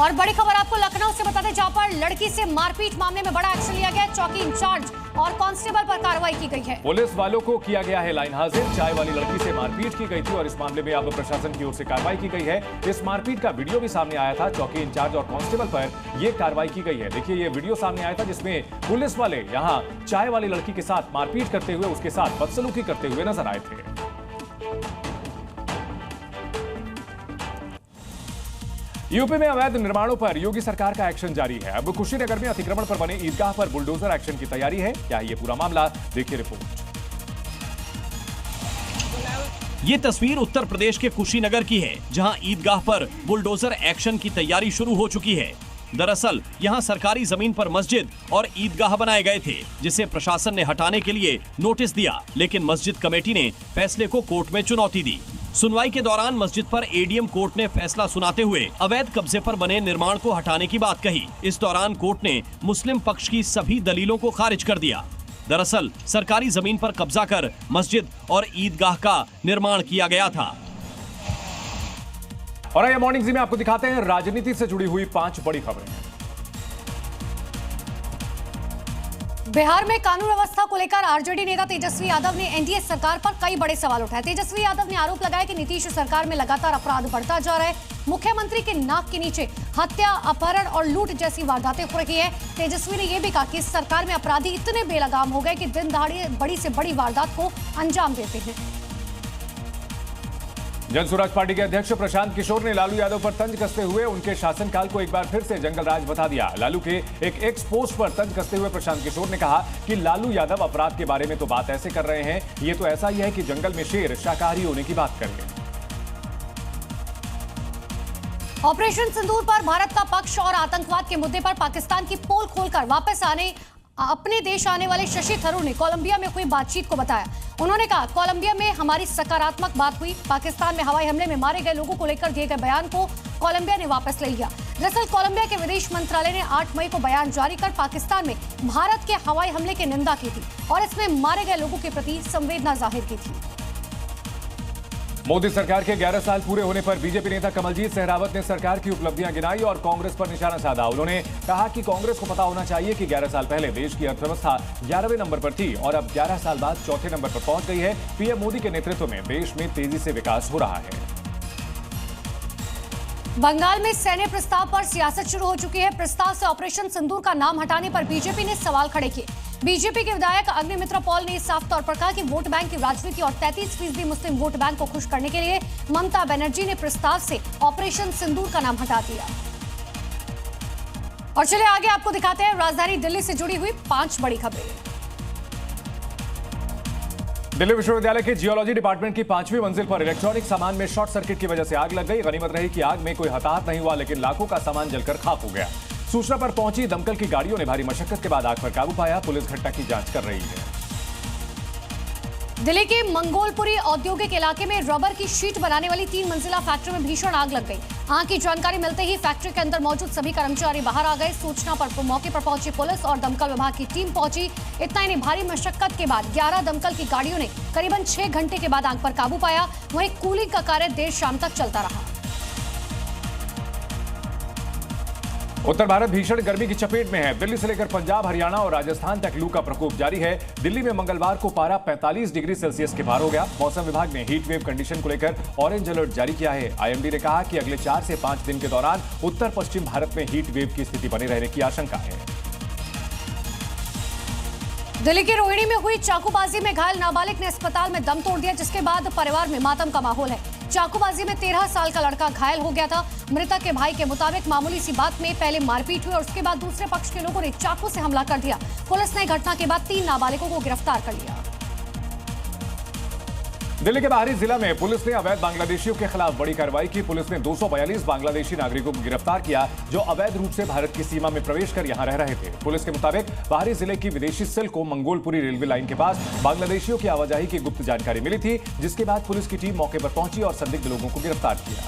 और बड़ी खबर आपको लखनऊ से बता दें, जहां पर लड़की से मारपीट मामले में बड़ा एक्शन लिया गया। चौकी इंचार्ज और कांस्टेबल पर कार्रवाई की गई है। पुलिस वालों को किया गया है लाइन हाजिर। चाय वाली लड़की से मारपीट की गई थी और इस मामले में अब प्रशासन की ओर से कार्रवाई की गई है। इस मारपीट का वीडियो भी सामने आया था। चौकी इंचार्ज और कांस्टेबल पर यह कार्रवाई की गई है। देखिए, ये वीडियो सामने आया था जिसमें पुलिस वाले यहां चाय वाली लड़की के साथ मारपीट करते हुए उसके साथ बदसलूकी करते हुए नजर आए थे। यूपी में अवैध निर्माणों पर योगी सरकार का एक्शन जारी है। अब कुशीनगर में अतिक्रमण पर बने ईदगाह पर बुलडोजर एक्शन की तैयारी है। क्या है ये पूरा मामला, देखिए रिपोर्ट। ये तस्वीर उत्तर प्रदेश के कुशीनगर की है, जहां ईदगाह पर बुलडोजर एक्शन की तैयारी शुरू हो चुकी है। दरअसल यहां सरकारी जमीन पर मस्जिद और ईदगाह बनाए गए थे, जिसे प्रशासन ने हटाने के लिए नोटिस दिया, लेकिन मस्जिद कमेटी ने फैसले को कोर्ट में चुनौती दी। सुनवाई के दौरान मस्जिद पर एडीएम कोर्ट ने फैसला सुनाते हुए अवैध कब्जे पर बने निर्माण को हटाने की बात कही। इस दौरान कोर्ट ने मुस्लिम पक्ष की सभी दलीलों को खारिज कर दिया। दरअसल सरकारी जमीन पर कब्जा कर मस्जिद और ईदगाह का निर्माण किया गया था। और आइए मॉर्निंग जी में आपको दिखाते हैं राजनीति से जुड़ी हुई 5 बड़ी खबरें। बिहार में कानून व्यवस्था को लेकर आरजेडी नेता तेजस्वी यादव ने एनडीए सरकार पर कई बड़े सवाल उठाए। तेजस्वी यादव ने आरोप लगाया कि नीतीश सरकार में लगातार अपराध बढ़ता जा रहा है। मुख्यमंत्री के नाक के नीचे हत्या, अपहरण और लूट जैसी वारदातें हो रही है। तेजस्वी ने यह भी कहा कि इस सरकार में अपराधी इतने बेलगाम हो गए कि दिन दहाड़े बड़ी से बड़ी वारदात को अंजाम देते हैं। जन स्वराज पार्टी के अध्यक्ष प्रशांत किशोर ने लालू यादव पर तंज कसते हुए उनके शासनकाल को एक बार फिर से जंगल राज बता दिया। लालू के एक एक्स पोस्ट पर तंज कसते हुए प्रशांत किशोर ने कहा कि लालू यादव अपराध के बारे में तो बात ऐसे कर रहे हैं, ये तो ऐसा ही है कि जंगल में शेर शाकाहारी होने की बात कर रहे हैं। ऑपरेशन सिंदूर पर भारत का पक्ष और आतंकवाद के मुद्दे पर पाकिस्तान की पोल खोलकर वापस अपने देश आने वाले शशि थरूर ने कोलंबिया में हुई बातचीत को बताया। उन्होंने कहा, कोलंबिया में हमारी सकारात्मक बात हुई। पाकिस्तान में हवाई हमले में मारे गए लोगों को लेकर दिए गए बयान को कोलंबिया ने वापस ले लिया। दरअसल कोलंबिया के विदेश मंत्रालय ने 8 मई को बयान जारी कर पाकिस्तान में भारत के हवाई हमले की निंदा की थी और इसमें मारे गए लोगों के प्रति संवेदना जाहिर की थी। मोदी सरकार के 11 साल पूरे होने पर बीजेपी नेता कमलजीत सहरावत ने सरकार की उपलब्धियां गिनाई और कांग्रेस पर निशाना साधा। उन्होंने कहा कि कांग्रेस को पता होना चाहिए कि 11 साल पहले देश की अर्थव्यवस्था 11वें नंबर पर थी और अब 11 साल बाद चौथे नंबर पर पहुंच गई है। पीएम मोदी के नेतृत्व में देश में तेजी से विकास हो रहा है। बंगाल में सैन्य प्रस्ताव पर सियासत शुरू हो चुकी है। प्रस्ताव से ऑपरेशन सिंदूर का नाम हटाने पर बीजेपी ने सवाल खड़े किए। बीजेपी के विधायक अग्निमित्रा पॉल ने साफ तौर पर कहा कि वोट बैंक की राजनीति और 33% मुस्लिम वोट बैंक को खुश करने के लिए ममता बनर्जी ने प्रस्ताव से ऑपरेशन सिंदूर का नाम हटा दिया। और चलिए आगे आपको दिखाते हैं राजधानी दिल्ली से जुड़ी हुई 5 बड़ी खबरें। दिल्ली विश्वविद्यालय के जियोलॉजी डिपार्टमेंट की 5वीं मंजिल पर इलेक्ट्रॉनिक सामान में शॉर्ट सर्किट की वजह से आग लग गई। गनीमत रही कि आग में कोई हताहत नहीं हुआ, लेकिन लाखों का सामान जलकर खाक हो गया। सूचना पर पहुंची दमकल की गाड़ियों ने भारी मशक्कत के बाद आग पर काबू पाया। पुलिस घटना की जांच कर रही है। दिल्ली के मंगोलपुरी औद्योगिक इलाके में रबर की शीट बनाने वाली 3 मंजिला फैक्ट्री में भीषण आग लग गई। आग की जानकारी मिलते ही फैक्ट्री के अंदर मौजूद सभी कर्मचारी बाहर आ गए। सूचना पर मौके पर पहुंची पुलिस और दमकल विभाग की टीम पहुंची। इतना ही नहीं, भारी मशक्कत के बाद 11 दमकल की गाड़ियों ने करीबन 6 घंटे के बाद आग पर काबू पाया। वहीं कूलिंग का कार्य देर शाम तक चलता रहा। उत्तर भारत भीषण गर्मी की चपेट में है। दिल्ली से लेकर पंजाब, हरियाणा और राजस्थान तक लू का प्रकोप जारी है। दिल्ली में मंगलवार को पारा 45 डिग्री सेल्सियस के पार हो गया। मौसम विभाग ने हीट वेव कंडीशन को लेकर ऑरेंज अलर्ट जारी किया है। आईएमडी ने कहा कि अगले 4 से 5 दिन के दौरान उत्तर पश्चिम भारत में हीट वेव की स्थिति बने रहने की आशंका है। दिल्ली के रोहिणी में हुई चाकूबाजी में घायल नाबालिग ने अस्पताल में दम तोड़ दिया, जिसके बाद परिवार में मातम का माहौल है। चाकूबाजी में 13 साल का लड़का घायल हो गया था। मृतक के भाई के मुताबिक मामूली सी बात में पहले मारपीट हुई और उसके बाद दूसरे पक्ष के लोगों ने चाकू से हमला कर दिया। पुलिस ने घटना के बाद 3 नाबालिगों को गिरफ्तार कर लिया। दिल्ली के बाहरी जिला में पुलिस ने अवैध बांग्लादेशियों के खिलाफ बड़ी कार्रवाई की। पुलिस ने 242 बांग्लादेशी नागरिकों को गिरफ्तार किया जो अवैध रूप से भारत की सीमा में प्रवेश कर यहां रह रहे थे। पुलिस के मुताबिक बाहरी जिले की विदेशी सेल को मंगोलपुरी रेलवे लाइन के पास बांग्लादेशियों की आवाजाही की गुप्त जानकारी मिली थी, जिसके बाद पुलिस की टीम मौके पर पहुंची और संदिग्ध लोगों को गिरफ्तार किया।